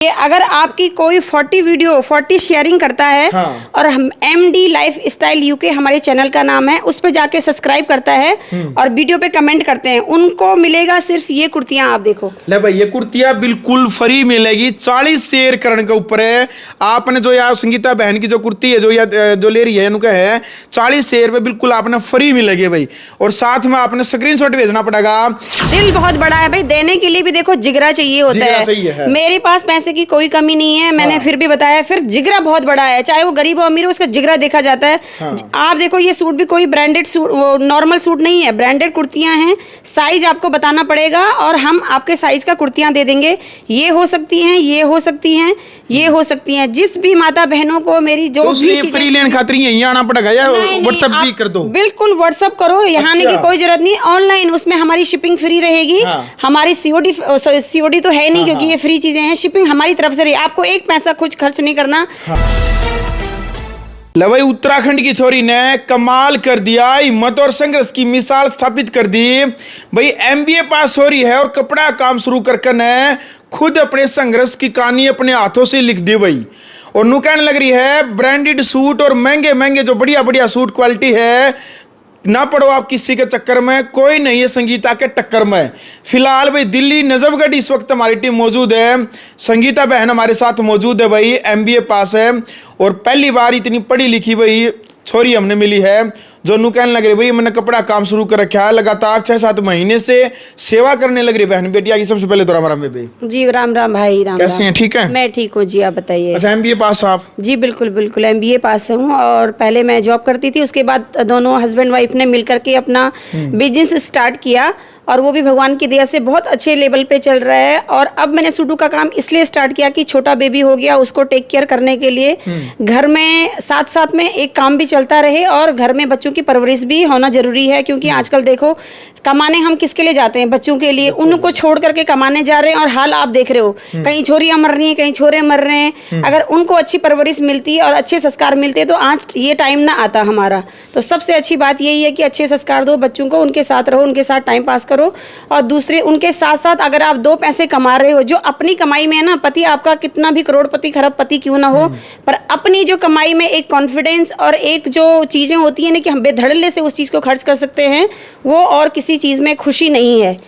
ये अगर आपकी कोई 40 वीडियो 40 शेयरिंग करता है, हाँ। और हम MD लाइफ स्टाइल UK हमारे चैनल का नाम है, उस पर जाके सब्सक्राइब करता है और वीडियो पे कमेंट करते हैं, उनको मिलेगा सिर्फ ये कुर्तियां। आप देखो ले भाई, ये कुर्तियां बिल्कुल फ्री मिलेगी। 40 शेयर करने के ऊपर है। आपने जो यार संगीता बहन की जो कुर्ती है जो ले रही है, उनका है 40 शेयर पे बिल्कुल आपने फ्री मिलेगी भाई। और साथ में आपने स्क्रीनशॉट भेजना पड़ेगा। दिल बहुत बड़ा है भाई, देने के लिए भी देखो जिगरा चाहिए होता है। मेरे पास पैसे की कोई कमी नहीं है, मैंने हाँ। फिर भी बताया, फिर जिगरा बहुत बड़ा है, चाहे वो गरीब हो अमीर हो, उसका जिगरा देखा जाता है। हाँ। आप देखो ये सूट भी कोई ब्रांडेड सूट, नॉर्मल सूट नहीं है, ब्रांडेड कुर्तियां हैं। साइज आपको बताना पड़ेगा और हम आपके साइज का कुर्तियां दे देंगे। ये हो सकती हैं, ये हो सकती हैं, ये हो सकती हैं। जिस भी माता बहनों को मेरी जो भी चीजें खातिर यहीं आना पड़ेगा या व्हाट्सएप भी कर दो। बिल्कुल व्हाट्सएप करो, यहाँ आने की कोई जरूरत नहीं। ऑनलाइन उसमें हमारी शिपिंग फ्री रहेगी। हमारी COD तो है नहीं, क्योंकि ये फ्री चीजें हैं। शिपिंग हमारी तरफ से रही, आपको एक पैसा कुछ खर्च नहीं करना। लवई उत्तराखंड की छोरी ने कमाल कर दिया, हिम्मत और संघर्ष की मिसाल स्थापित कर दी भाई। MBA पास हो रही है और कपड़ा काम शुरू करके ने खुद अपने संघर्ष की कहानी अपने हाथों से लिख दी भाई। और नू कहने लग रही है ब्रांडेड सूट और महंगे महंगे जो बढ़िया बढ़िया सूट क्वालिटी है, ना पड़ो आप किसी के चक्कर में, कोई नहीं है संगीता के टक्कर में। फिलहाल भाई दिल्ली नजफगढ़ इस वक्त हमारी टीम मौजूद है। संगीता बहन हमारे साथ मौजूद है भाई, MBA पास है और पहली बार इतनी पढ़ी लिखी भाई छोरी हमने मिली है जो नू कहने लग रही भाई मैंने कपड़ा काम शुरू कर रखा है, लगातार 6-7 महीने से सेवा करने लग रही बहन बेटिया की। सबसे पहले तो राम राम बेबी जी। राम राम भाई, राम कैसे हैं? ठीक है, मैं ठीक हूँ जी, आप बताइए। अच्छा, MBA पास आप? जी बिल्कुल बिल्कुल MBA पास हूँ और पहले मैं जॉब करती थी, उसके बाद दोनों हस्बैंड वाइफ ने मिलकर के अपना बिजनेस स्टार्ट किया और वो भी भगवान की दया से बहुत अच्छे लेवल पे चल रहा है। और अब मैंने सूटू का काम इसलिए स्टार्ट किया कि छोटा बेबी हो गया, उसको टेक केयर करने के लिए घर में साथ साथ में एक काम भी चलता रहे और घर में बच्चों की परवरिश भी होना जरूरी है। क्योंकि आजकल देखो कमाने हम किसके लिए जाते हैं? बच्चों के लिए। उनको छोड़ करके कमाने जा रहे हैं और हाल आप देख रहे हो, कहीं छोरियां मर रही हैं, कहीं छोरे मर रहे हैं। अगर उनको अच्छी परवरिश मिलती और अच्छे संस्कार मिलते तो आज ये टाइम ना आता हमारा। तो सबसे अच्छी बात यही है कि अच्छे संस्कार दो बच्चों को, उनके साथ रहो, उनके साथ टाइम पास करो। और दूसरे उनके साथ साथ अगर आप 2 पैसे कमा रहे हो, जो अपनी कमाई में है ना, पति आपका कितना भी करोड़पति खरबपति क्यों ना हो, पर अपनी जो कमाई में एक कॉन्फिडेंस और एक जो चीजें होती है ना कि हम बेधड़ल्ले से उस चीज को खर्च कर सकते हैं, वो और किसी चीज में खुशी नहीं है।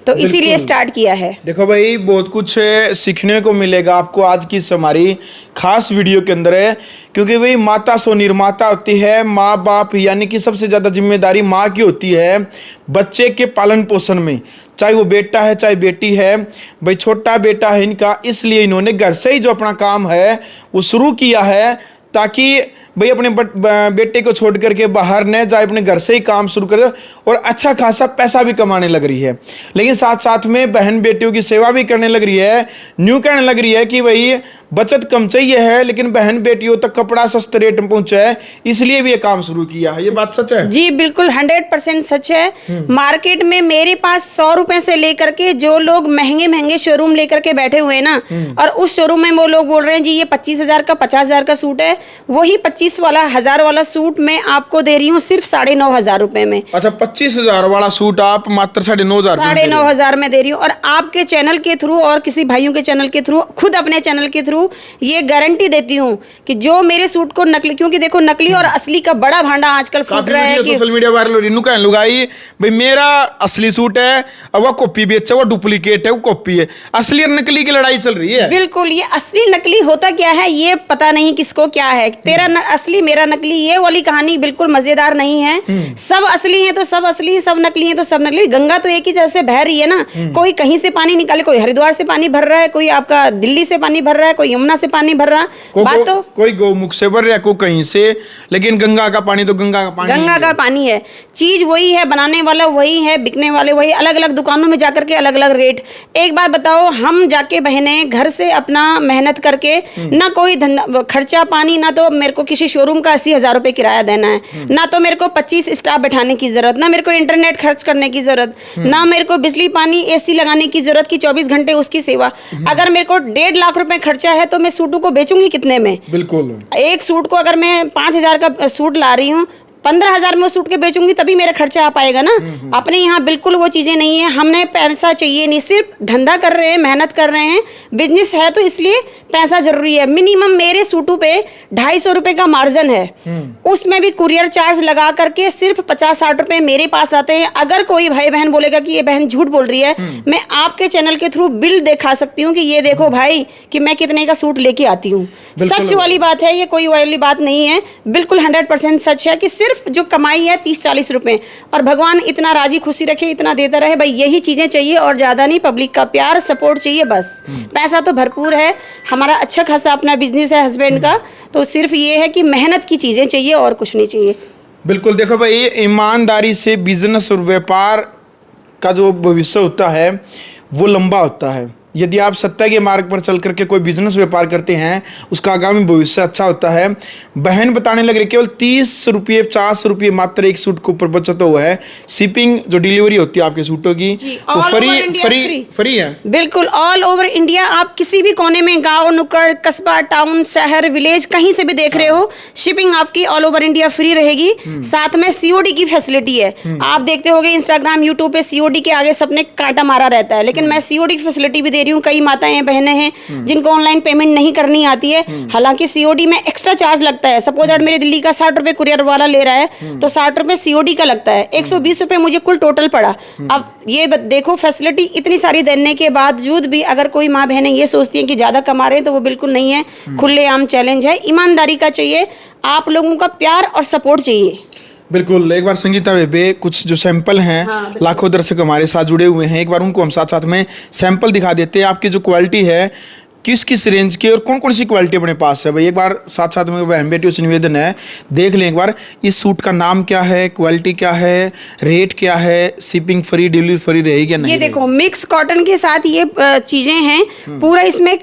तो इसीलिए स्टार्ट किया है। देखो भाई बहुत कुछ सीखने को मिलेगा आपको आज की इस हमारी खास वीडियो के अंदर है। क्योंकि भाई माता सो निर्माता होती है, माँ बाप यानी कि सबसे ज़्यादा जिम्मेदारी माँ की होती है बच्चे के पालन पोषण में, चाहे वो बेटा है चाहे बेटी है। भाई छोटा बेटा है इनका, इसलिए इन्होंने घर से ही जो अपना काम है वो शुरू किया है ताकि भाई अपने बेटे को छोड़ करके बाहर न जाए, अपने घर से ही काम शुरू करे और अच्छा खासा पैसा भी कमाने लग रही है। लेकिन साथ साथ में बहन बेटियों की सेवा भी करने लग रही है। न्यू कहने लग रही है कि भाई बचत कम चाहिए है लेकिन बहन बेटियों तक कपड़ा सस्ते रेट में पहुंचा है, इसलिए भी ये काम शुरू किया है। ये बात सच है? जी बिल्कुल 100% सच है। मार्केट में मेरे पास 100 रुपए से लेकर के जो लोग महंगे महंगे शोरूम लेकर के बैठे हुए ना, और उस शोरूम में वो लोग बोल रहे हैं जी ये 25,000 का 50,000 का सूट है, वही 25 वाला 1000 वाला सूट मैं आपको दे रही हूँ सिर्फ 9,500 रुपए में। अच्छा, 25,000 वाला सूट आप मात्र 9,500 में दे रही हूँ। और आपके चैनल के थ्रू और किसी भाइयों के चैनल के थ्रू, खुद अपने चैनल के थ्रू ये गारंटी देती हूँ कि जो मेरे सूट को नकली, क्योंकि देखो नकली और असली का बड़ा भांडा आजकल फूट रहा है। सोशल मीडिया वायरल हो रही है, लुगाई भाई मेरा असली सूट है और वो कॉपी बेचा, वो डुप्लीकेट है, वो कॉपी है। असली और नकली की लड़ाई चल रही है। बिल्कुल, ये असली नकली होता क्या है ये पता नहीं किसको क्या है। तेरा असली मेरा नकली, ये वाली कहानी बिल्कुल मजेदार नहीं है। सब असली है तो सब असली, सब नकली है तो सब नकली। गंगा तो एक ही जगह से बह रही है ना, कोई कहीं से पानी निकाले, कोई हरिद्वार से पानी भर रहा है, कोई आपका दिल्ली से पानी भर रहा है, कोई यमुना से पानी भर रहा है। बात तो कोई गौमुख से भर रहा है, कोई कहीं से, लेकिन गंगा का पानी तो गंगा का पानी है। चीज वही है, बनाने वाला वही है, बिकने वाले वही, अलग अलग दुकानों में जाकर के अलग अलग रेट। एक बात बताओ, हम जाके बहने घर से अपना मेहनत करके ना कोई खर्चा पानी, ना तो मेरे को किसी शोरूम का 80,000 रुपए किराया देना है, ना तो मेरे को 25 स्टाफ बैठाने की जरूरत, ना मेरे को इंटरनेट खर्च करने की जरूरत, ना मेरे को बिजली पानी AC लगाने की जरूरत की 24 घंटे उसकी सेवा। अगर मेरे को 1.5 लाख रुपए खर्चा है तो मैं सूटों को बेचूंगी कितने में? बिल्कुल, एक सूट को अगर मैं 5,000 का सूट ला रही हूँ, 15,000 में सूट के बेचूंगी तभी मेरा खर्चा आ पाएगा ना। अपने यहाँ बिल्कुल वो चीजें नहीं है। हमने पैसा चाहिए नहीं, सिर्फ धंधा कर रहे हैं, मेहनत कर रहे हैं, बिजनेस है तो इसलिए पैसा जरूरी है। मिनिमम मेरे सूटों पे 250 रुपए का मार्जिन है, उसमें भी कुरियर चार्ज लगा करके सिर्फ 50-60 रुपए मेरे पास आते हैं। अगर कोई भाई बहन बोलेगा कि ये बहन झूठ बोल रही है, मैं आपके चैनल के थ्रू बिल दिखा सकती हूँ कि ये देखो भाई कि मैं कितने का सूट लेके आती हूँ। सच वाली बात है, ये कोई वाली बात नहीं है, बिल्कुल 100% सच है कि सिर्फ जो कमाई है 30-40 रुपए, और भगवान इतना राजी खुशी रखे, इतना देता रहे भाई, यही चीजें चाहिए और ज्यादा नहीं। पब्लिक का प्यार सपोर्ट चाहिए बस। पैसा तो भरपूर है, हमारा अच्छा खासा अपना बिजनेस है हस्बैंड का, तो सिर्फ ये है कि मेहनत की चीजें चाहिए और कुछ नहीं चाहिए। बिल्कुल। देखो भाई, ईमानदारी से बिजनेस और व्यापार का जो भविष्य होता है वो लंबा होता है। यदि आप सत्य के मार्ग पर चल करके कोई बिजनेस व्यापार करते हैं, उसका आगामी भविष्य अच्छा होता है। बहन बताने लग रही केवल 30 रुपये 50 रुपये मात्र एक सूट के ऊपर बचत हुआ है। शिपिंग जो डिलीवरी होती है आपके सूटों की वो फ्री है। बिल्कुल ऑल ओवर इंडिया, आप किसी भी कोने में, गांव नुक्कड़, कस्बा, टाउन, शहर, विलेज, कहीं से भी देख रहे हो, शिपिंग आपकी ऑल ओवर इंडिया फ्री रहेगी। साथ में सीओडी की फैसिलिटी है। आप देखते होंगे इंस्टाग्राम, यूट्यूब पे सीओडी के आगे सबने कांटा मारा रहता है, लेकिन मैं सीओडी की फैसिलिटी भी दे रही हूँ। कई माताएं बहनें हैं जिनको ऑनलाइन पेमेंट नहीं करनी आती है, हालांकि सीओडी में एक्स्ट्रा चार्ज लगता है। सपोज दैट मेरे दिल्ली का 60 रुपए कुरियर वाला ले रहा है तो 60 रुपए सीओडी का लगता है, 120 रुपए मुझे कुल टोटल पड़ा। अब ये देखो फैसिलिटी इतनी सारी देने के बावजूद भी अगर कोई माँ बहनें ये सोचती हैं कि ज्यादा कमा रहे हैं, तो वो बिल्कुल नहीं है। खुलेआम चैलेंज है, ईमानदारी का चाहिए, आप लोगों का प्यार और सपोर्ट चाहिए। बिल्कुल। एक बार संगीता बेबे कुछ जो सैंपल हैं, लाखों दर्शक हमारे साथ जुड़े हुए हैं, एक बार उनको हम साथ साथ में सैंपल दिखा देते हैं। आपकी जो क्वालिटी है किस किस रेंज की और कौन कौन सी क्वालिटी अपने पास है भाई, एक बार साथ साथ में बहन बेटियों से निवेदन है, देख लें एक बार इस सूट का नाम क्या है, क्वालिटी क्या है, रेट क्या है, शिपिंग फ्री, डिलीवरी फ्री रहेगी या नहीं। ये देखो मिक्स कॉटन के साथ ये चीजें हैं, पूरा इसमें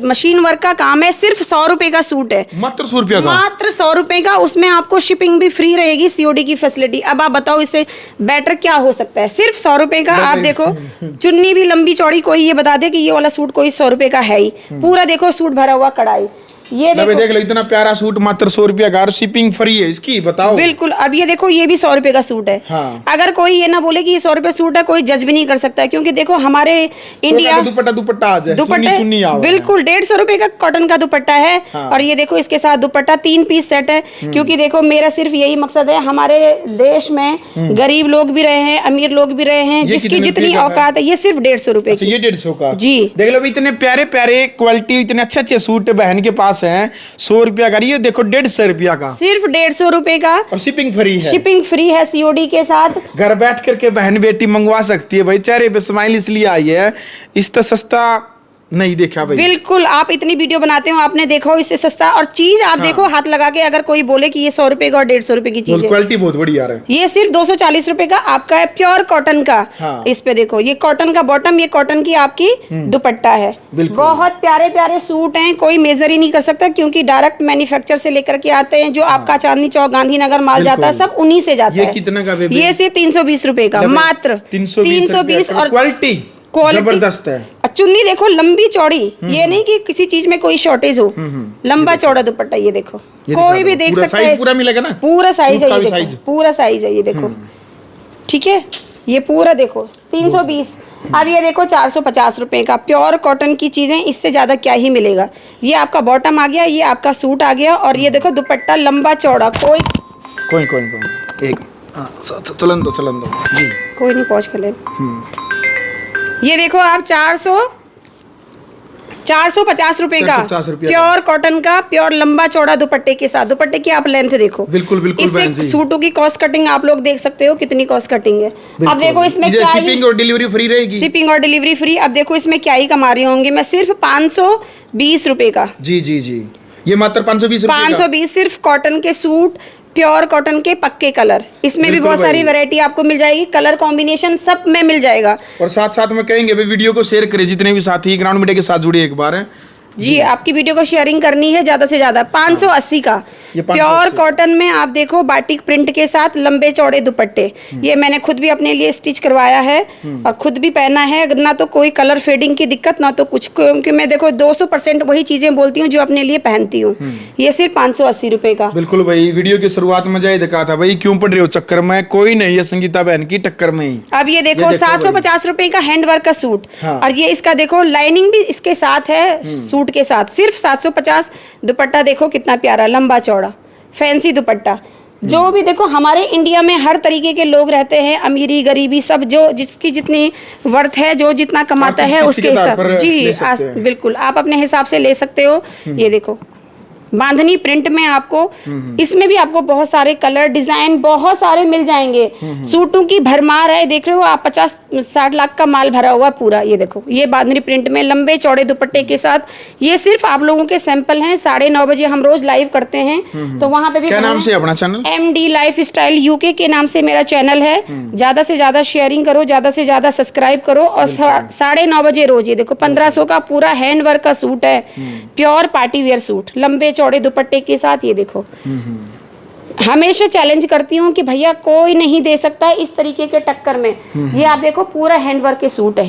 मशीन वर्क का काम है। सिर्फ 100 रुपए का सूट है, मात्र 100 रुपया का, मात्र 100 रुपए का। उसमें आपको शिपिंग भी फ्री रहेगी, सीओडी की फैसिलिटी। अब आप बताओ इससे बेटर क्या हो सकता है। सिर्फ 100 रुपए का। आप देखो चुन्नी भी लंबी चौड़ी, कोई ये बता दे कि ये वाला सूट कोई 100 रुपए का है ही। पूरा देखो सूट भरा हुआ कढ़ाई, ये देखो देख लो इतना प्यारा सूट मात्र 100 रुपया का, शिपिंग फ्री है इसकी, बताओ। बिल्कुल। अब ये देखो ये भी 100 रुपए का सूट है। हाँ। अगर कोई ये ना बोले कि ये 100 रुपए सूट है, कोई जज भी नहीं कर सकता, क्योंकि देखो हमारे इंडिया दुपट्टा आ जाए, चुन्नी बिल्कुल 150 रुपए का कॉटन का दुपट्टा है। हाँ। और ये देखो इसके साथ दुपट्टा 3 पीस सेट है, क्योंकि देखो मेरा सिर्फ यही मकसद है, हमारे देश में गरीब लोग भी रहे हैं, अमीर लोग भी रहे हैं, जिसकी जितनी औकात है। ये सिर्फ 150 रुपए की, ये 150 का जी। देख लो इतने प्यारे प्यारे क्वालिटी, इतने अच्छे अच्छे सूट बहन के पास है। 100 रुपया का, ये देखो 150 रुपया का, सिर्फ 150 रुपए का, और शिपिंग फ्री है। शिपिंग फ्री है सीओडी के साथ। घर बैठ करके बहन बेटी मंगवा सकती है भाई, चेहरे पे स्माइल इसलिए आई है, इस तो सस्ता नहीं देखा भाई। बिल्कुल। आप इतनी वीडियो बनाते हो, आपने देखा हो इससे सस्ता, और चीज आप देखो हाथ लगा के, अगर कोई बोले कि ये 100 रुपए का और 150 रुपए की चीज है, क्वालिटी बहुत बढ़िया है। ये सिर्फ 240 रुपए का आपका है, प्योर कॉटन का। हाँ। इस पे देखो ये कॉटन का बॉटम, ये कॉटन की आपकी दुपट्टा है। बहुत प्यारे प्यारे सूट हैं, कोई मेजर ही नहीं कर सकता, क्योंकि डायरेक्ट मैन्युफैक्चर से लेकर के आते हैं। जो आपका चांदनी चौक, गांधीनगर माल जाता है, सब उन्हीं से जाता है। ये कितना का बेबी? ये सिर्फ 320 रुपए का, मात्र 320। और क्वालिटी जबरदस्त है। चुन्नी देखो लंबी चौड़ी, ये नहीं कि किसी चीज में कोई शॉर्टेज हो, लंबा चौड़ा दुपट्टा। ये देखो कोई भी देख सकता है, पूरा मिलेगा ना, पूरा साइज है, ये देखो पूरा साइज है, ये देखो ठीक है। ये पूरा देखो 320। अब ये देखो 450 रुपए का, प्योर कॉटन की चीजें, इससे ज्यादा क्या ही मिलेगा। ये आपका बॉटम आ गया, ये आपका सूट आ गया, और ये देखो दुपट्टा लंबा चौड़ा। कोई एक चलन दो जी, कोई नहीं, पहुंच कर ले। ये देखो आप 450 रुपए का, प्योर कॉटन का, प्योर लंबा चौड़ा दुपट्टे के साथ। दुपट्टे की आप लेंथ देखो, बिल्कुल इससे सूटों की कॉस्ट कटिंग आप लोग देख सकते हो कितनी कॉस्ट कटिंग है। अब देखो इसमें क्या, शिपिंग और डिलीवरी फ्री रहेगी, शिपिंग और डिलीवरी फ्री। अब देखो इसमें क्या ही कमा रही होंगे मैं, सिर्फ 520 रुपए का। जी, ये मात्र 520 सिर्फ कॉटन के सूट, प्योर कॉटन के पक्के कलर। इसमें भी बहुत सारी वैरायटी आपको मिल जाएगी, कलर कॉम्बिनेशन सब में मिल जाएगा। और साथ साथ में कहेंगे भाई वीडियो को शेयर करें, जितने भी साथी ग्राउंड मीडिया के साथ जुड़े एक बार है जी। आपकी वीडियो को शेयरिंग करनी है ज्यादा से ज्यादा। 580 का, ये 580 प्योर कॉटन में आप देखो बाटिक प्रिंट के साथ लंबे चौड़े दुपट्टे, ये मैंने खुद भी अपने लिए स्टिच करवाया है और खुद भी पहना है। ना तो कोई कलर फेडिंग की दिक्कत ना तो कुछ, क्योंकि मैं देखो 200% वही चीजें बोलती हूँ जो अपने लिए पहनती हूँ। ये सिर्फ 580 रुपए का। बिल्कुल भाई, वीडियो की शुरुआत में जाए दिखा था भाई, क्यों पड़ रहे हो चक्कर में, कोई नहीं है संगीता बहन की टक्कर में ही। अब ये देखो 750 रुपए का हैंडवर्क का सूट, और ये इसका देखो लाइनिंग भी इसके साथ है, सूट के साथ सिर्फ 750। दुपट्टा देखो कितना प्यारा, लंबा चौड़ा फैंसी दुपट्टा। जो भी देखो हमारे इंडिया में हर तरीके के लोग रहते हैं, अमीरी गरीबी सब, जो जिसकी जितनी वर्थ है, जो जितना कमाता है उसके हिसाब जी बिल्कुल आप अपने हिसाब से ले सकते हो। ये देखो बांधनी प्रिंट में आपको, इसमें भी आपको बहुत सारे कलर डिजाइन बहुत सारे मिल जाएंगे। सूटों की भरमार है, देख रहे हो आप, 50-60 लाख का माल भरा हुआ पूरा। ये देखो ये बांधनी प्रिंट में लंबे चौड़े दुपट्टे के साथ। ये सिर्फ आप लोगों के सैंपल हैं। 9:30 बजे हम रोज लाइव करते हैं, तो वहां पे भी क्या नाम से अपना channel? MD life style UK के नाम से मेरा चैनल है। ज्यादा से ज्यादा शेयरिंग करो, ज्यादा से ज्यादा सब्सक्राइब करो। और 9:30 बजे रोज ये देखो 1500 का पूरा हैंडवर्क का सूट है, प्योर पार्टी वेयर सूट लंबे चौड़े दुपट्टे के साथ। ये देखो हमेशा चैलेंज करती हूँ कि भैया कोई नहीं दे सकता इस तरीके के टक्कर में। ये आप देखो पूरा हैंडवर्क के सूट है,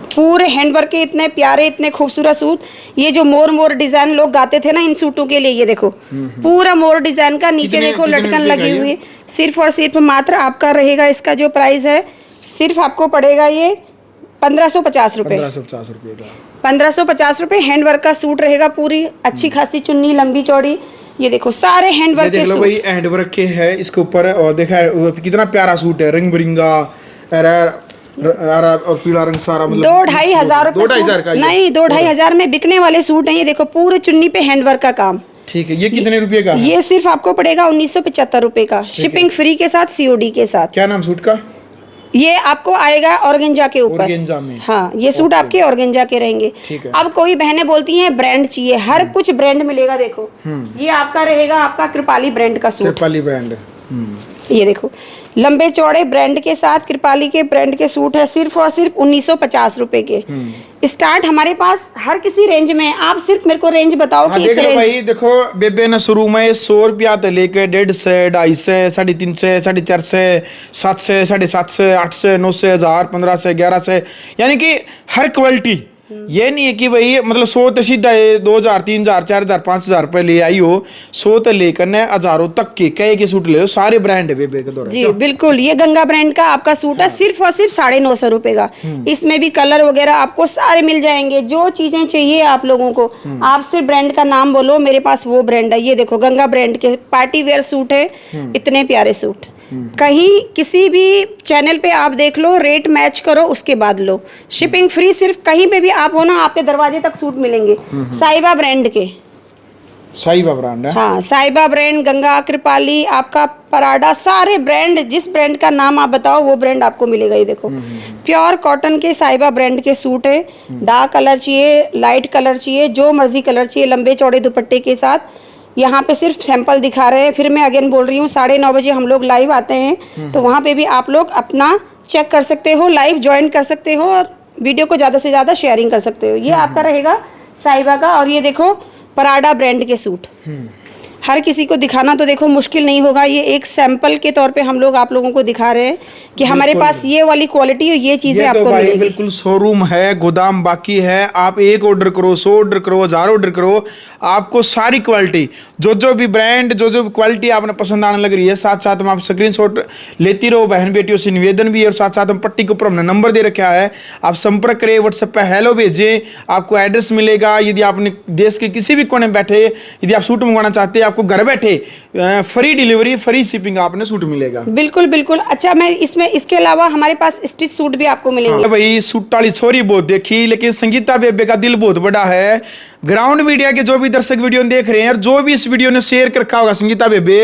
पूरे हैंडवर्क के इतने प्यारे इतने खूबसूरत सूट। ये जो मोर डिजाइन लोग गाते थे ना इन सूटों के लिए, ये देखो पूरा मोर डिजाइन का, नीचे देखो लटकन लगी हुई। सिर्फ और सिर्फ मात्र आपका रहेगा, इसका जो प्राइस है सिर्फ आपको पड़ेगा ये 1550 रुपए। 1550 रुपए का 1550 रुपए हैंडवर्क का सूट रहेगा। पूरी अच्छी खासी चुन्नी लंबी चौड़ी। ये देखो सारे हैंडवर्क के सूट, भाई हैंडवर्क के है इसके ऊपर। और देखा कितना प्यारा सूट है, रंग बिरंगा और पीला रंग सारा, मतलब 2-2.5 हजार का नहीं, 2-2.5 हजार में बिकने वाले सूट हैं। ये देखो पूरे चुन्नी पे हैंडवर्क का काम। ठीक है, ये कितने रुपए का? ये सिर्फ आपको पड़ेगा 1975 रुपए का, शिपिंग फ्री के साथ, COD के साथ। क्या नाम सूट का? ये आपको आएगा ऑर्गेंजा के ऊपर। ऑर्गेंजा में, हाँ ये सूट आपके ऑर्गेंजा के रहेंगे। अब कोई बहनें बोलती हैं ब्रांड चाहिए, हर कुछ ब्रांड मिलेगा। देखो ये आपका रहेगा, आपका कृपाली ब्रांड का सूट। कृपाली ब्रांड, ये देखो लंबे चौड़े ब्रांड के साथ कृपाली के ब्रांड के सूट है, सिर्फ और सिर्फ 1950 रुपए के। स्टार्ट हमारे पास हर किसी रेंज में। आप सिर्फ मेरे को रेंज बताओ कि इस रेंज। भाई देखो बेबे ने शुरू में 100 रुपया से लेके 150, 250, 350, 450, 700, 750, 800, 900, 1000, 1500, 1100, यानी कि हर क्वालिटी। ये नहीं है कि भाई मतलब 100 तो सीधा 2000, 3000, 4000, 5000 रुपए ले आई हो, 100 तो लेकर न हजारों तक के कई के सूट ले लो। सारे ब्रांड है बेबे के दौरान। जी बिल्कुल, ये गंगा ब्रांड का आपका सूट है, सिर्फ और सिर्फ 950 रुपए का। इसमें भी कलर वगैरह आपको सारे मिल जाएंगे, जो चीजें चाहिए आप लोगों को। आप सिर्फ ब्रांड का नाम बोलो, मेरे पास वो ब्रांड है। ये देखो गंगा ब्रांड के पार्टी वेयर सूट है, इतने प्यारे सूट। कहीं किसी भी चैनल पे आप देख लो, रेट मैच करो उसके बाद लो। शिपिंग फ्री, सिर्फ कहीं पे भी आप हो ना, आपके दरवाजे तक सूट मिलेंगे। साहिबा ब्रांड के, साहिबा ब्रांड है। हाँ साहिबा ब्रांड, गंगा, कृपाली, आपका पराडा, सारे ब्रांड, जिस ब्रांड का नाम आप बताओ वो ब्रांड आपको मिलेगा। ये देखो प्योर कॉटन के साहिबा ब्रांड के सूट है। डार्क कलर चाहिए, लाइट कलर चाहिए, जो मर्जी कलर चाहिए, लंबे चौड़े दुपट्टे के साथ। यहाँ पे सिर्फ सैंपल दिखा रहे हैं, फिर मैं अगेन बोल रही हूँ 9:30 बजे हम लोग लाइव आते हैं, तो वहाँ पे भी आप लोग अपना चेक कर सकते हो, लाइव ज्वाइन कर सकते हो और वीडियो को ज़्यादा से ज़्यादा शेयरिंग कर सकते हो। ये आपका रहेगा साहिबा का। और ये देखो पराडा ब्रांड के सूट, हर किसी को दिखाना तो देखो मुश्किल नहीं होगा। ये एक सैंपल के तौर पे हम लोग आप लोगों को दिखा रहे हैं कि हमारे पास ये वाली क्वालिटी और ये चीजें आपको मिलेगी। बिल्कुल शोरूम है, गोदाम बाकी है। आप एक ऑर्डर करो, 100 ऑर्डर करो, 1000 ऑर्डर करो, आपको सारी क्वालिटी, जो भी ब्रांड, जो भी क्वालिटी आपने पसंद आने लग रही है, साथ साथ में आप स्क्रीनशॉट लेती रहो। बहन बेटियों से निवेदन भी है, और साथ साथ में पट्टी के ऊपर हमने नंबर दे रखा है, आप संपर्क करें, व्हाट्सएप पे हेलो भेजें, आपको एड्रेस मिलेगा। यदि आपने देश के किसी भी कोने में बैठे, यदि आप सूट मंगवाना चाहते हैं, आपको घर बैठे फ्री डिलीवरी, फ्री शिपिंग आपने सूट मिलेगा। बिल्कुल बिल्कुल। अच्छा मैं इसमें इसके अलावा हमारे पास स्टिच सूट भी आपको मिलेंगे। भाई सूट वाली छोरी बहुत देखी, लेकिन संगीता बेबे का दिल बहुत बड़ा है। ग्राउंड मीडिया के जो भी दर्शक वीडियो देख रहे हैं और जो भी इस वीडियो ने शेयर कर रखा होगा, संगीता बेबे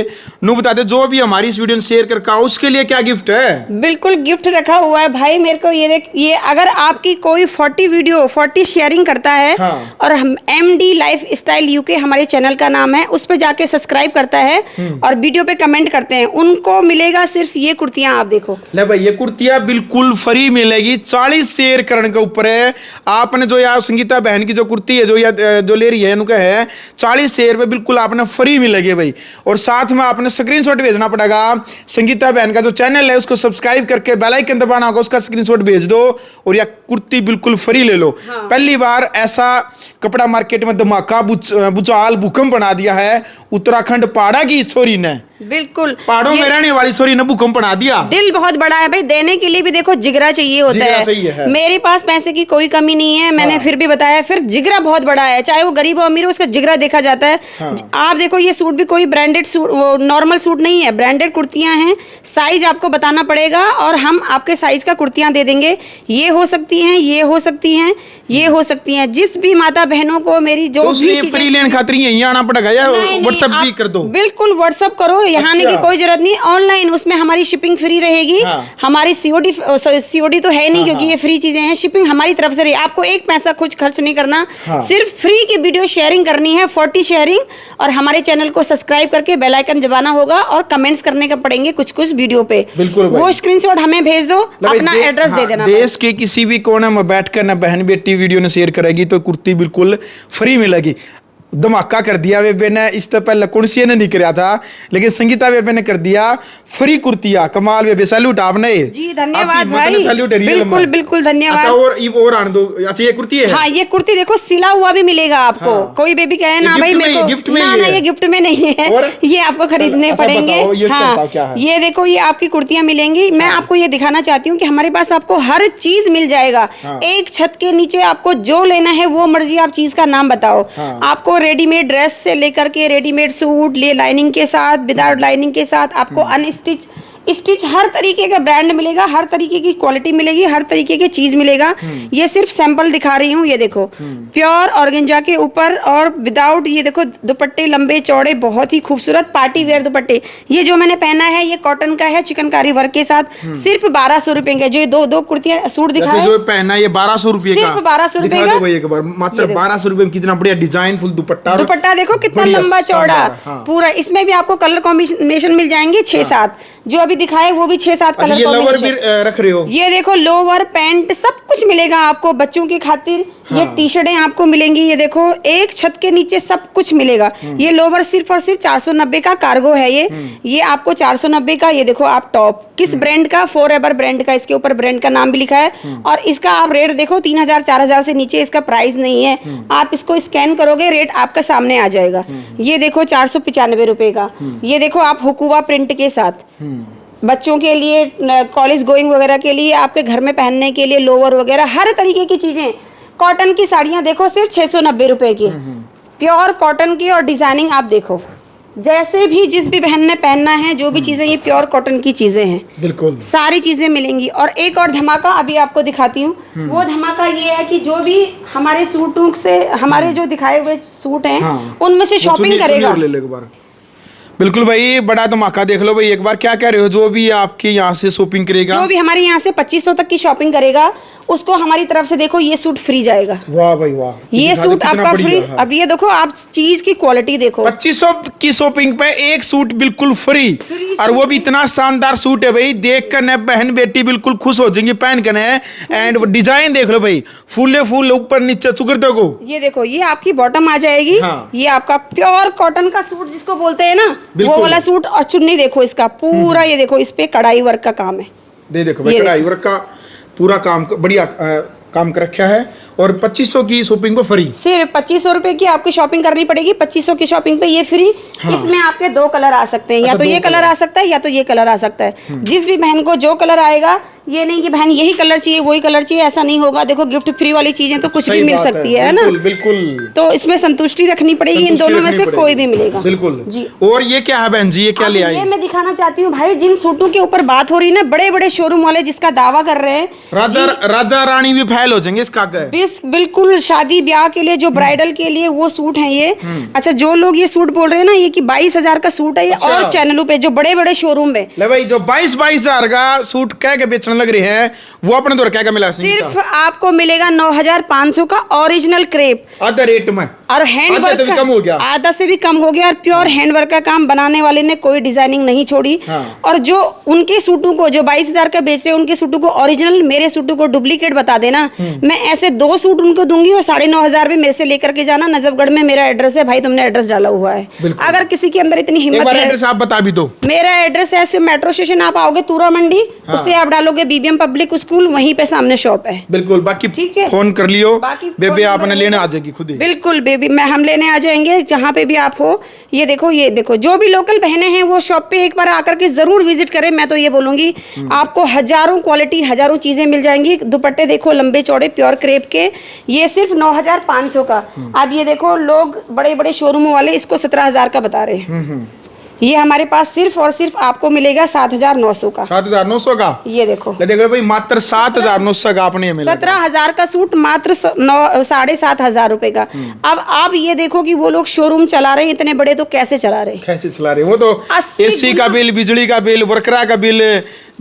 नु बता दे, जो भी हमारी इस वीडियो ने शेयर कर रखा हो उसके लिए क्या गिफ्ट है? बिल्कुल गिफ्ट रखा हुआ है भाई मेरे को। ये देख, ये अगर आपकी कोई 40 वीडियो 40 शेयरिंग करता है, और हम MD लाइफ स्टाइल UK हमारे चैनल का नाम है, उस पर जाके जाके सब्सक्राइब करता है और वीडियो पे कमेंट करते हैं, उनको मिलेगा सिर्फ ये कुर्तियां। आप देखो ले भाई, ये कुर्तियां बिल्कुल फ्री मिलेगी, 40 शेयर करने के ऊपर है। आपने जो यार संगीता बहन की जो कुर्ती है जो ले रही है, उनका है 40 शेयर पे बिल्कुल आपने फ्री मिलेगी भाई। और साथ में आपने स्क्रीनशॉट भेजना पड़ेगा। संगीता बहन का जो चैनल है उसको सब्सक्राइब करके बेल आइकन दबाना होगा, उसका स्क्रीनशॉट भेज दो और यह कुर्ती बिल्कुल फ्री ले लो। पहली बार ऐसा कपड़ा मार्केट में धमाका भूचाल भूकंप बना दिया है उत्तराखंड पाड़ा की छोरी ने। बिल्कुल पहाड़ों में रहने वाली छोरी ने भूकंप बना दिया। दिल बहुत बड़ा है भाई, देने के लिए भी देखो जिगरा चाहिए होता है। मेरे पास पैसे की कोई कमी नहीं है, मैंने फिर भी बताया, फिर जिगरा बहुत बड़ा है, चाहे वो गरीब हो अमीर हो, उसका जिगरा देखा जाता है। आप देखो ये सूट भी कोई ब्रांडेड सूट, नॉर्मल सूट नहीं है, ब्रांडेड कुर्तियां हैं। साइज आपको बताना पड़ेगा और हम आपके साइज का कुर्तियां दे देंगे। ये हो सकती हैं, ये हो सकती हैं, ये हो सकती हैं। जिस भी माता बहनों को मेरी जो भी चीजें खातिर यहीं आना पड़ेगा या व्हाट्सएप भी कर दो। बिल्कुल व्हाट्सएप करो, यहाँ आने की कोई जरूरत नहीं। ऑनलाइन उसमें हमारी शिपिंग फ्री रहेगी। हमारी सीओडी तो है नहीं, क्योंकि ये फ्री चीजें हैं। शिपिंग हमारी तरफ से रही, आपको एक पैसा कुछ खर्च नहीं करना, सिर्फ फ्री की वीडियो शेयरिंग करनी है, 40 शेयरिंग, और हमारे चैनल को सब्सक्राइब करके बेल आइकन दबाना होगा और कमेंट्स करने का पड़ेंगे कुछ वीडियो पे। वो स्क्रीनशॉट हमें भेज दो, अपना एड्रेस दे देना। देश के किसी भी कोने में बैठकर ना बहन बेटी वीडियो ने शेयर करेगी तो कुर्ती बिल्कुल फ्री मिलेगी। धमाका कर दिया बेबे ने, इससे पहले कुर्सी ने नहीं किया था, लेकिन संगीता बेबे ने कर दिया फ्री कुर्तियां। कमाल बेबे, सैल्यूट आपने। जी धन्यवाद भाई, बिल्कुल बिल्कुल धन्यवाद। अच्छा और आने दो। अच्छा ये कुर्ती है? हाँ ये कुर्ती देखो सिला हुआ भी मिलेगा आपको। हाँ। कोई बेबी कहे ना भाई मेरे को गिफ्ट में, ना ये गिफ्ट में नहीं है, ये आपको खरीदने पड़ेंगे। हाँ ये देखो ये आपकी कुर्तियां मिलेंगी। मैं आपको ये दिखाना चाहती हूँ कि हमारे पास आपको हर चीज मिल जाएगा। एक छत के नीचे आपको जो लेना है वो मर्जी, आप चीज का नाम बताओ। आपको रेडीमेड ड्रेस से लेकर के रेडीमेड सूट, ले लाइनिंग के साथ, विदाउट लाइनिंग के साथ, आपको अनस्टिच, स्टिच, हर तरीके का ब्रांड मिलेगा, हर तरीके की क्वालिटी मिलेगी, हर तरीके की चीज मिलेगा। ये सिर्फ सैंपल दिखा रही हूँ। ये देखो प्योर ऑर्गेंजा के ऊपर और विदाउट, ये देखो दुपट्टे लंबे चौड़े, बहुत ही खूबसूरत पार्टी वेयर दुपट्टे। ये जो मैंने पहना है ये कॉटन का है, चिकनकारी वर्क के साथ, सिर्फ 1200 रुपए के। जो दो कुर्तियां सूट दिखाए जो पहना ये 1200 रुपए का, सिर्फ 1200 रुपए का, मात्र 1200 रुपए में। कितना बढ़िया डिजाइन फुल दुपट्टा, दुपट्टा देखो कितना लंबा चौड़ा पूरा। इसमें भी आपको कलर कॉम्बिनेशन मिल जाएंगे 6-7, जो अभी दिखाए वो भी 6-7 कलर कॉम्बिनेशन। ये लोअर भी रख रहे हो? ये देखो लोअर पैंट सब कुछ मिलेगा आपको बच्चों की खातिर। ये टी शर्टें आपको मिलेंगी। ये देखो एक छत के नीचे सब कुछ मिलेगा। ये लोअर सिर्फ और सिर्फ 490 का कार्गो है। ये आपको 490 का। ये देखो आप टॉप किस ब्रांड का, फॉरएवर ब्रांड का, इसके ऊपर ब्रांड का नाम भी लिखा है। और इसका आप रेट देखो 3000-4000 से नीचे इसका प्राइस नहीं है। आप इसको स्कैन करोगे रेट आपका सामने आ जाएगा। ये देखो 495 रुपए का। ये देखो आप हुकुवा प्रिंट के साथ, बच्चों के लिए, कॉलेज गोइंग वगैरह के लिए, आपके घर में पहनने के लिए लोअर वगैरह हर तरीके की चीजें। कॉटन की साड़ियां देखो सिर्फ 690 रुपए की, प्योर कॉटन की। और डिजाइनिंग आप देखो, जैसे भी जिस भी बहन ने पहनना है, जो भी चीजें, ये प्योर कॉटन की चीजें हैं, बिल्कुल सारी चीजें मिलेंगी। और एक और धमाका अभी आपको दिखाती हूँ। वो धमाका ये है कि जो भी हमारे सूटों से, हमारे जो दिखाए हुए सूट हैं उनमें से शॉपिंग करेगा। बिल्कुल भाई, बड़ा धमाका देख लो भाई एक बार। क्या कह रहे हो? जो भी आपके यहाँ से शॉपिंग करेगा, जो भी हमारे यहाँ से 2500 तक की शॉपिंग करेगा, उसको हमारी तरफ से देखो ये सूट फ्री जाएगा। वाह भाई वाह, ये सूट आपका फ्री। अब ये देखो आप चीज की क्वालिटी देखो, 2500 की शॉपिंग पे एक सूट बिल्कुल फ्री। और वो भी इतना शानदार सूट है भाई, देख कर न बहन बेटी बिल्कुल खुश हो जाएंगी पहन कर। एंड डिजाइन देख लो भाई, फूले फूल ऊपर नीचे चुकर देखो। ये देखो ये आपकी बॉटम आ जाएगी। ये आपका प्योर कॉटन का सूट जिसको बोलते हैं ना, वो वाला सूट। और चुन्नी देखो इसका पूरा, ये देखो इस पे कढ़ाई वर्क का काम है। देखो भाई कढ़ाई वर्क का पूरा काम, बढ़िया काम कर रखा है। और 2500 की शॉपिंग को फ्री, सिर्फ 2500 रुपए की आपकी शॉपिंग करनी पड़ेगी। 2500 की शॉपिंग पे ये फ्री। इसमें आपके 2 कलर आ सकते हैं, या तो ये कलर आ सकता है या तो ये कलर आ सकता है। जिस भी बहन को जो कलर आएगा, ये नहीं कि बहन यही कलर चाहिए वही कलर चाहिए, ऐसा नहीं होगा। देखो गिफ्ट फ्री वाली चीजें तो कुछ भी मिल सकती है ना, बिल्कुल। तो इसमें संतुष्टि रखनी पड़ेगी, इन दोनों में से कोई भी मिलेगा। बिल्कुल जी। और ये क्या है बहन जी, ये क्या ले आई? ये मैं दिखाना चाहती हूँ भाई, जिन सूटों के ऊपर बात हो रही है ना, बड़े बड़े शोरूम वाले जिसका दावा कर रहे हैं, राजा रानी भी फैल हो जाएंगे इसका। बिल्कुल शादी ब्याह के लिए, जो ब्राइडल के लिए वो सूट है ये। अच्छा जो लोग ये सूट बोल रहे हैं ना, ये कि 22,000 का सूट है ये। अच्छा। और चैनलों पे जो बड़े बड़े शोरूम में ले भाई, जो 22,000 का सूट कह के बेचने लग रहे हैं, वो अपने द्वारा क्या मिला? सिर्फ आपको मिलेगा 9,500 का ओरिजिनल क्रेप, आधा रेट में। और हैंड आधा वर्क से भी कम हो गया। आधा से भी कम हो गया और प्योर हैंड वर्क का काम, बनाने वाले ने कोई डिजाइनिंग नहीं छोड़ी। हाँ। और जो उनके सूटों को जो 22,000 का बेच रहे हैं, उनके सूटों को ओरिजिनल, मेरे सूटों को डुप्लीकेट बता देना, मैं ऐसे 2 सूट उनको दूंगी और 9,500 में मेरे से लेकर के जाना। नजफगढ़ में मेरा एड्रेस है भाई, तुमने एड्रेस डाला हुआ है। अगर किसी के अंदर इतनी एक हिम्मत बार है, एड्रेस आप बता भी दो। मेरा एड्रेस है ऐसे मेट्रो स्टेशन आप आओगे तूरा मंडी, उससे आप डालोगे बीबीएम पब्लिक स्कूल, वहीं पे सामने शॉप है। बिल्कुल, बाकी ठीक है। फोन कर लियो, बाकी बेबी फोन आपने नंबर लेने आ जाएगी खुद ही। बिल्कुल बेबी, हम लेने आ जाएंगे जहाँ पे भी आप हो। ये देखो जो भी लोकल बहनें हैं वो शॉप पे एक बार आकर के जरूर विजिट करें। मैं तो ये बोलूंगी आपको हजारों क्वालिटी, हजारों चीजें मिल जाएंगी। दुपट्टे देखो लंबे चौड़े प्योर क्रेप के, ये सिर्फ 9,500 का। अब ये देखो लोग बड़े बड़े शोरूमों वाले इसको 17,000 का बता रहे हैं। ये हमारे पास सिर्फ और सिर्फ आपको मिलेगा 7,900 का। 7,900 का। ये देखो देखो भाई, मात्र 7,900 का आपने मिला। 17,000 का सूट मात्र 7,500 रुपए का। अब आप ये देखो कि वो लोग शोरूम चला रहे हैं इतने बड़े, तो कैसे चला रहे हैं? कैसे चला रहे हैं? वो तो 80 एसी का बिल, बिजली का बिल, वर्करा का बिल,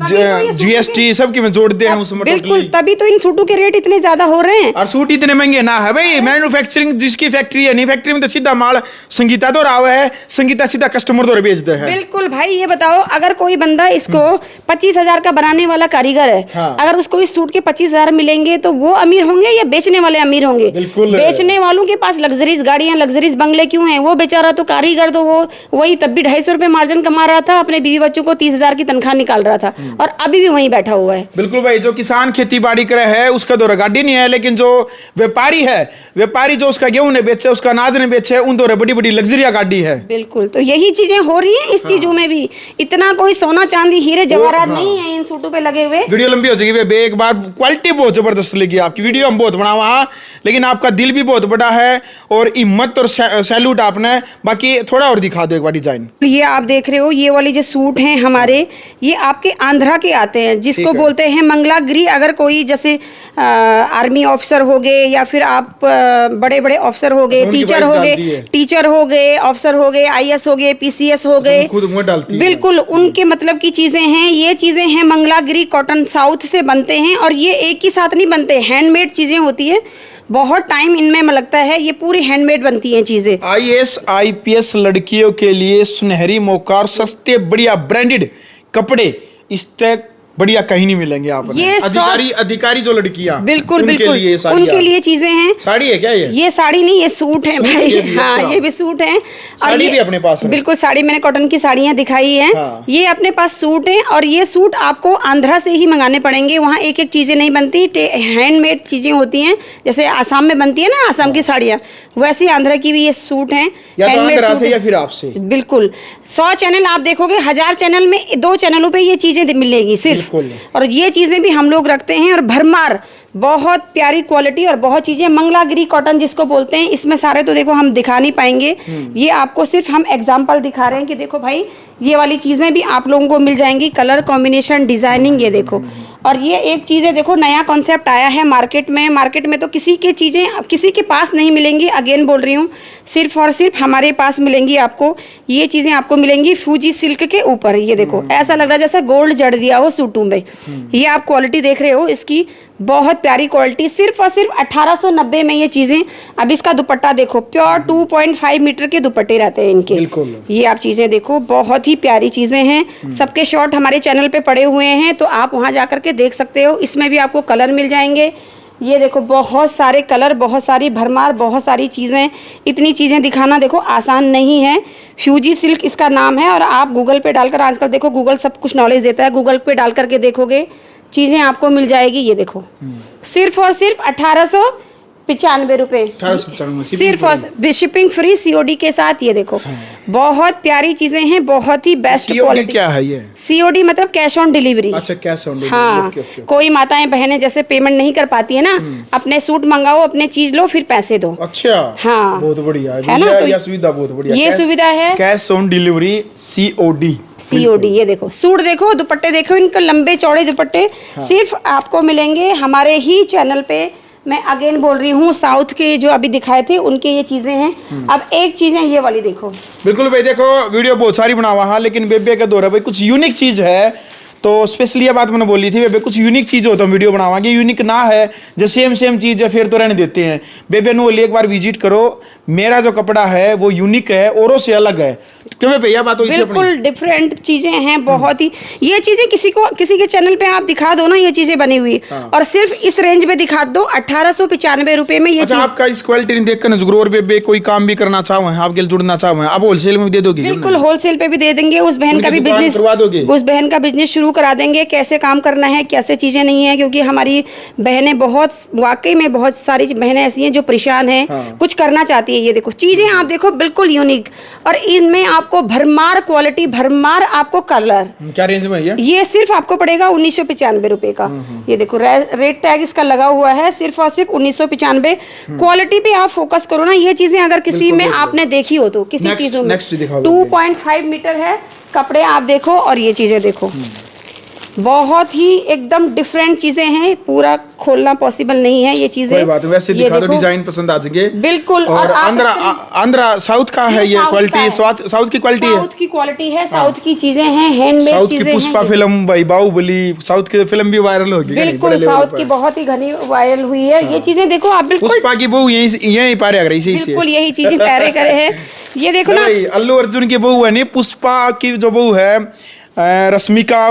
जीएसटी सबकी में जोड़ते हैं उसमें। बिल्कुल, तभी तो इन सूटों के रेट इतने ज्यादा हो रहे हैं। और सूट इतने महंगे ना है भाई। मैन्युफैक्चरिंग जिसकी फैक्ट्री है, नहीं फैक्ट्री में तो सीधा माल संगीता तो रहा है, संगीता सीधा कस्टमर तो बेच दे है। बिल्कुल भाई, ये बताओ अगर कोई बंदा इसको 25,000 का बनाने वाला कारीगर है, हाँ। अगर उसको इस सूट के 25,000 मिलेंगे तो वो अमीर होंगे या बेचने वाले अमीर होंगे? बिल्कुल। बेचने वालों के पास लग्जरीज गाड़ियां, लग्जरीज बंगले क्यों हैं? वो बेचारा तो कारीगर तो वो वही तब भी 250 रुपए मार्जिन कमा रहा था, अपने बीवी बच्चों को 30,000 की तनख्वाह निकाल रहा था और अभी भी वहीं बैठा हुआ है। बिल्कुल भाई, जो किसान खेती बाड़ी करे है उसका तो गाड़ी नहीं है, लेकिन जो व्यापारी है, व्यापारी जो उसका गेहूं ने बेचे, उसका अनाज ने बेचे, उन तो बड़ी बड़ी लग्जरिया गाड़ी है। बिल्कुल, तो यही चीजें हो रही हैं इस चीजों में भी। इतना कोई सोना चांदी हीरे जवाहरात नहीं है इन सूटों पे लगे हुए। वीडियो लंबी हो जाएगी बे, एक बार क्वालिटी बहुत जबरदस्त लगी आपकी वीडियो, हम बहुत बना वहाँ, लेकिन आपका दिल भी बहुत बड़ा है और हिम्मत और सैल्यूट आपने। बाकी थोड़ा और दिखा दो एक बार डिजाइन। ये आप देख रहे हो, ये वाली जो सूट हैं हमारे, ये आपके आंध्रा के आते हैं, जिसको बोलते हैं मंगलागिरी। अगर कोई जैसे आर्मी ऑफिसर हो गए या फिर आप बड़े बड़े ऑफिसर हो गए, टीचर हो गए, ऑफिसर हो गए, आईएएस हो गए, पीसीएस हो गए, खुद मुंह डालती है। बिल्कुल उनके मतलब की चीजें हैं। ये चीजें हैं मंगलागिरी कॉटन, साउथ से बनते हैं और ये एक ही साथ नहीं बनते, हैंडमेड चीजें होती हैं। बहुत टाइम इनमें लगता है, ये पूरी हैंडमेड बनती हैं चीजें। आईएएस आईपीएस लड़कियों के लिए सुनहरी मौका और सस्ते बढ़िया ब्रांडेड कपड़े इस तक बढ़िया कहीं नहीं मिलेंगे आप। ये अधिकारी जो लड़कियां, बिल्कुल उनके बिल्कुल लिए उनके लिए चीजें हैं। साड़ी है क्या ये साड़ी नहीं, ये सूट है भाई। हाँ, अच्छा। ये भी सूट है और साड़ी भी अपने पास है। बिल्कुल, साड़ी मैंने कॉटन की साड़ियां दिखाई हैं। हाँ। ये अपने पास सूट है और ये सूट आपको आंध्रा से ही मंगाने पड़ेंगे। वहाँ एक एक चीजें नहीं बनती, हैंडमेड चीजें होती हैं। जैसे आसाम में बनती है ना आसाम की साड़ियाँ, वैसे आंध्रा की भी ये सूट है। या तो आंध्रा से या फिर आपसे। बिल्कुल, 100 चैनल आप देखोगे, 1000 चैनल में 2 चैनलों पे ये चीजें मिलेगी सिर्फ। और ये चीजें भी हम लोग रखते हैं और भरमार, बहुत प्यारी क्वालिटी और बहुत चीजें। मंगलागिरी कॉटन जिसको बोलते हैं, इसमें सारे तो देखो हम दिखा नहीं पाएंगे, ये आपको सिर्फ हम एग्जांपल दिखा रहे हैं कि देखो भाई ये वाली चीजें भी आप लोगों को मिल जाएंगी। कलर कॉम्बिनेशन, डिजाइनिंग, ये देखो। और ये एक चीज़ है, देखो नया कॉन्सेप्ट आया है मार्केट में तो किसी के चीज़ें किसी के पास नहीं मिलेंगी। अगेन बोल रही हूँ, सिर्फ और सिर्फ हमारे पास मिलेंगी आपको। ये चीज़ें आपको मिलेंगी फूजी सिल्क के ऊपर। ये देखो, ऐसा लग रहा है जैसे गोल्ड जड़ दिया हो सूटों में। ये आप क्वालिटी देख रहे हो इसकी, बहुत प्यारी क्वालिटी। सिर्फ और सिर्फ 1890 में ये चीज़ें। अब इसका दुपट्टा देखो, प्योर 2.5 मीटर के दुपट्टे रहते हैं इनके। ये आप चीज़ें देखो, बहुत ही प्यारी चीज़ें हैं। सबके शॉर्ट हमारे चैनल पे पड़े हुए हैं, तो आप वहाँ जा करके देख सकते हो। इसमें भी आपको कलर मिल जाएंगे। ये देखो, बहुत सारे कलर, बहुत सारी भरमार, बहुत सारी चीज़ें। इतनी चीज़ें दिखाना देखो आसान नहीं है। फ्यूजी सिल्क इसका नाम है और आप गूगल पे डालकर, आजकल देखो गूगल सब कुछ नॉलेज देता है, गूगल पे डाल करके देखोगे चीज़ें आपको मिल जाएगी। ये देखो, सिर्फ और सिर्फ 1895 रुपए, सिर्फ और शिपिंग फ्री COD के साथ। ये देखो, बहुत प्यारी चीजें हैं, बहुत ही बेस्ट क्वालिटी। क्या है ये? COD मतलब कैश ऑन डिलीवरी। अच्छा, कैश ऑन डिलीवरी। हाँ, कोई माताएं बहनें जैसे पेमेंट नहीं कर पाती है ना, अपने सूट मंगाओ, अपने चीज लो, फिर पैसे दो। अच्छा, हाँ, बहुत बढ़िया है ना। तो यह सुविधा बहुत बढ़िया, ये सुविधा है, कैश ऑन डिलीवरी COD। ये देखो, सूट देखो, दुपट्टे देखो, इनके लंबे चौड़े दुपट्टे। सिर्फ आपको मिलेंगे हमारे ही चैनल पे। मैं अगेन बोल रही हूँ, साउथ के जो अभी दिखाए थे उनके ये चीजें हैं। अब एक चीज है ये वाली देखो। बिल्कुल भाई, देखो वीडियो बहुत सारी बना हुआ है, लेकिन बेबे का दौर है भाई, कुछ यूनिक चीज है तो स्पेशली ये बात मैंने बोली थी बेबे कुछ यूनिक चीज़ हो तो हम वीडियो बनावांगे, यूनिक ना है जो सेम चीज़ है फिर तो रहने देते हैं। बेबे ने बोली एक बार विजिट करो, मेरा जो कपड़ा है वो यूनिक है, औरों से अलग है। क्यों भैया बात हुई थी अपनी? बिल्कुल डिफरेंट चीजें हैं बहुत ही। ये चीजें किसी के चैनल पे आप दिखा दो ना, ये चीजें बनी हुई और सिर्फ इस रेंज में दिखा दो 1895 रुपए में ये अच्छा, चीज। आपका इस क्वालिटी नहीं देखकर जरूर बेबे कोई काम भी करना चाहो है, आपके जुड़ना चाहो है, आप होलसेल में भी दे दोगे? बिल्कुल होलसेल पे भी दे देंगे। उस बहन का भी बिजनेस शुरू करा देंगे, कैसे काम करना है, कैसे चीजें नहीं है, क्योंकि हमारी बहनें बहुत वाकई में बहुत सारी बहनें ऐसी हैं जो परेशान हैं, कुछ करना चाहती है। ये देखो चीजें आप देखो बिल्कुल यूनिक, और इनमें आपको भरमार क्वालिटी, भरमार आपको कलर। क्या रेंज में है ये सिर्फ आपको पड़ेगा 1995 रुपए का। ये देखो रेट टैग इसका लगा हुआ है, सिर्फ और सिर्फ 1995। क्वालिटी पे आप फोकस करो ना, ये चीजें अगर किसी में आपने देखी हो तो किसी चीजों में 2.5 मीटर है कपड़े, आप देखो और ये चीजें देखो, बहुत ही एकदम डिफरेंट चीजें हैं, पूरा खोलना पॉसिबल नहीं है ये चीजें। कोई बात वैसे दिखा दो, डिजाइन पसंद आ जाएगी बिल्कुल। और आंध्रा साउथ का है ये क्वालिटी, साउथ की क्वालिटी है, साउथ की क्वालिटी है, साउथ की चीजें हैं, हैंडमेड साउथ चीजें की हैं। पुष्पा फिल्म भाई बाहुबली, साउथ की फिल्म भी वायरल होगी। बिल्कुल साउथ की बहुत ही घनी वायरल हुई है ये चीजें। देखो आप बिल्कुल पुष्पा की बहू यही पारे आ रही है, बिल्कुल यही चीजें पैरे करे हैं। ये देखो ना, अल्लू अर्जुन की बहू है नहीं, पुष्पा की जो बहू है रश्मिका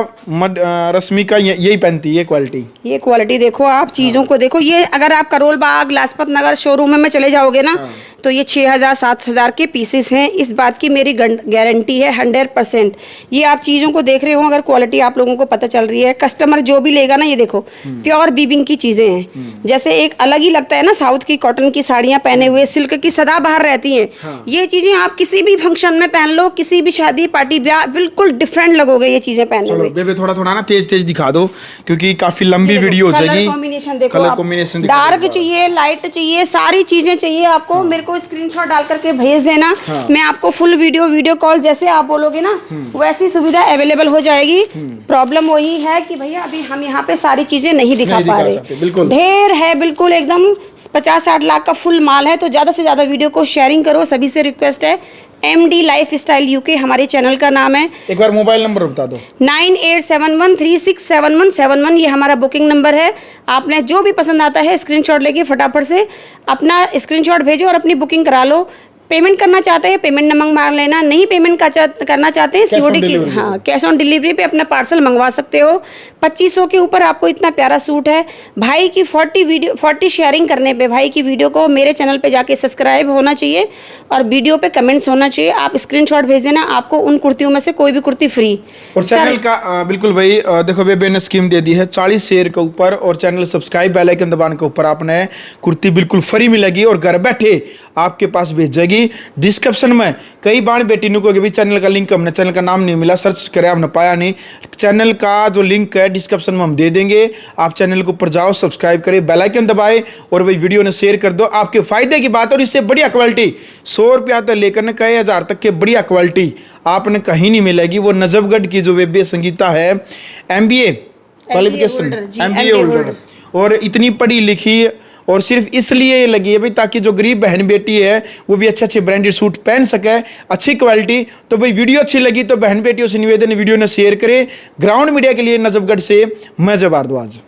यही पहनती है क्वालिटी। ये क्वालिटी देखो आप, चीजों को देखो। ये अगर आप करोल बाग, लाजपत नगर शोरूम में चले जाओगे ना तो ये 6000-7000 के पीसेस हैं। इस बात की मेरी गारंटी है 100%। ये आप चीज़ों को देख रहे हो, अगर क्वालिटी आप लोगों को पता चल रही है, कस्टमर जो भी लेगा ना, ये देखो प्योर बीबिंग की चीज़ें हैं। जैसे एक अलग ही लगता है ना, साउथ की कॉटन की साड़ियाँ पहने हुए, सिल्क की सदाबहार रहती हैं। ये चीज़ें आप किसी भी फंक्शन में पहन लो, किसी भी शादी पार्टी ब्याह, बिल्कुल डिफरेंट लगोगे ये चीज़ें पहने हुए। बेबे थोड़ा ना तेज दिखा दो, क्योंकि काफी लंबी वीडियो हो जाएगी। कॉम्बिनेशन देखो, कलर कॉम्बिनेशन डार्क चाहिए, लाइट चाहिए, सारी चीजें चाहिए आपको, मेरे को स्क्रीनशॉट डाल करके भेज देना। मैं आपको फुल वीडियो कॉल जैसे आप बोलोगे ना वैसी सुविधा अवेलेबल हो जाएगी। प्रॉब्लम वही है कि भैया अभी हम यहाँ पे सारी चीजें नहीं दिखा पा रहे, ढेर है, बिल्कुल एकदम 50-60 लाख का फुल माल है। तो ज्यादा से ज्यादा वीडियो को शेयरिंग करो, सभी से रिक्वेस्ट है। MD लाइफ स्टाइल UK हमारे चैनल का नाम है। एक बार मोबाइल नंबर बता दो। 9871367171, ये हमारा बुकिंग नंबर है। आपने जो भी पसंद आता है स्क्रीनशॉट लेके फटाफट से अपना स्क्रीनशॉट भेजो और अपनी बुकिंग करा लो। पेमेंट करना चाहते हैं पेमेंट नंबर मार लेना, नहीं पेमेंट करना चाहते हैं COD की, हाँ, कैश ऑन डिलीवरी पे अपना पार्सल मंगवा सकते हो। 2500 के ऊपर आपको इतना प्यारा सूट है। भाई की 40 शेयरिंग करने पे भाई की वीडियो को मेरे चैनल पे जाके सब्सक्राइब होना चाहिए और वीडियो पे कमेंट्स होना चाहिए। आप स्क्रीनशॉट भेज देना, आपको उन कुर्तियों में से कोई भी कुर्ती फ्री। और चैनल का बिल्कुल भाई देखो बेबे ने स्कीम दे दी है 40 शेयर के ऊपर, और चैनल सब्सक्राइब बेल आइकन दबाने के ऊपर आपने कुर्ती बिल्कुल फ्री मिलेगी और घर बैठे आपके पास भेज जाएगी। डिस्क्रिप्शन में कई बार बेटी नु को भी चैनल का लिंक, हमने चैनल का नाम नहीं मिला, सर्च करे हमने पाया नहीं। चैनल का जो लिंक है डिस्क्रिप्शन में हम दे देंगे, आप चैनल के ऊपर जाओ, सब्सक्राइब करें, बेल आइकन दबाए और भाई वीडियो ने शेयर कर दो। आपके फायदे की बात, और इससे बढ़िया क्वालिटी 100 रुपया तक लेकर कई हज़ार तक के बढ़िया क्वालिटी आपने कहीं नहीं मिलेगी। वो नजफगढ़ की जो बेबे संगीता है, MBA क्वालिफिकेशन, MBA होल्डर, और इतनी पढ़ी लिखी, और सिर्फ इसलिए ये लगी है भाई ताकि जो गरीब बहन बेटी है वो भी अच्छे ब्रांडेड सूट पहन सके, अच्छी क्वालिटी। तो भाई वीडियो अच्छी लगी तो बहन बेटियों से निवेदन वीडियो ने शेयर करें। ग्राउंड मीडिया के लिए नजफगढ़ से मैं जब भारद्वाज।